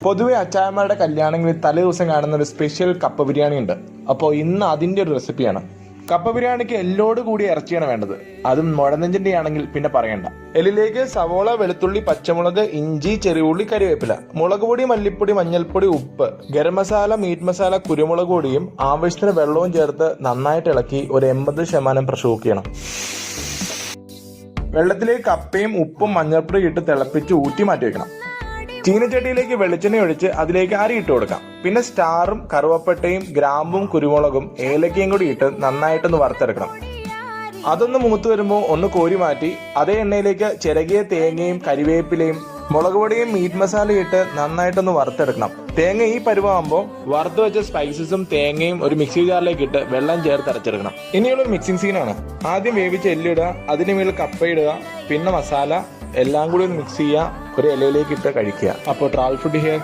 പൊതുവെ അച്ചായന്മാരുടെ കല്യാണങ്ങളിൽ തലേ ദിവസം കാണുന്ന ഒരു സ്പെഷ്യൽ കപ്പ ബിരിയാണി ഉണ്ട്. അപ്പോൾ ഇന്ന് അതിൻ്റെ ഒരു റെസിപ്പിയാണ്. കപ്പ ബിരിയാണിക്ക് എല്ലോട് കൂടി ഇറച്ചിയാണ് വേണ്ടത്. അതും മുഴനെഞ്ചിന്റെ ആണെങ്കിൽ പിന്നെ പറയണ്ട. എല്ലിലേക്ക് സവോള, വെളുത്തുള്ളി, പച്ചമുളക്, ഇഞ്ചി, ചെറിയുള്ളി, കരിവേപ്പില, മുളക് പൊടി, മല്ലിപ്പൊടി, മഞ്ഞൾപ്പൊടി, ഉപ്പ്, ഗരം മസാല, മീറ്റ് മസാല, കുരുമുളക് പൊടിയും ആവശ്യത്തിന് വെള്ളവും ചേർത്ത് നന്നായിട്ട് ഇളക്കി ഒരു 80% പ്രഷർ കുക്ക് ചെയ്യണം. വെള്ളത്തിലേക്ക് കപ്പയും ഉപ്പും മഞ്ഞൾപ്പൊടി ഇട്ട് തിളപ്പിച്ച് ഊറ്റി മാറ്റി വെക്കണം. ചീനച്ചട്ടിയിലേക്ക് വെളിച്ചെണ്ണ ഒഴിച്ച് അതിലേക്ക് അരി ഇട്ട് കൊടുക്കാം. പിന്നെ സ്റ്റാറും കറുവപ്പട്ടയും ഗ്രാമ്പും കുരുമുളകും ഏലക്കയും കൂടി ഇട്ട് നന്നായിട്ടൊന്ന് വറുത്തെടുക്കണം. അതൊന്ന് മൂത്ത് വരുമ്പോൾ ഒന്ന് കോരി മാറ്റി അതേ എണ്ണയിലേക്ക് ചിരകിയ തേങ്ങയും കരിവേപ്പിലയും മുളക് പൊടിയും മീറ്റ് മസാലയും ഇട്ട് നന്നായിട്ടൊന്ന് വറുത്തെടുക്കണം. തേങ്ങ ഈ പരുവാകുമ്പോൾ വറുത്ത് വെച്ച സ്പൈസസും തേങ്ങയും ഒരു മിക്സി ജാറിലേക്ക് ഇട്ട് വെള്ളം ചേർത്ത് അരച്ചെടുക്കണം. ഇനിയുള്ളൊരു മിക്സിംഗ് സീനാണ്. ആദ്യം വേവിച്ച് എല്ലിടുക, അതിന് മേൽ കപ്പ ഇടുക, പിന്നെ മസാല, എല്ലാം കൂടി ഒന്ന് മിക്സ് ചെയ്യുക, ഒരു ഇലയിലേക്ക് ഇട്ട് കഴിക്കുക. അപ്പോൾ ട്രാവൽ ഫുഡ് ഹിയർ.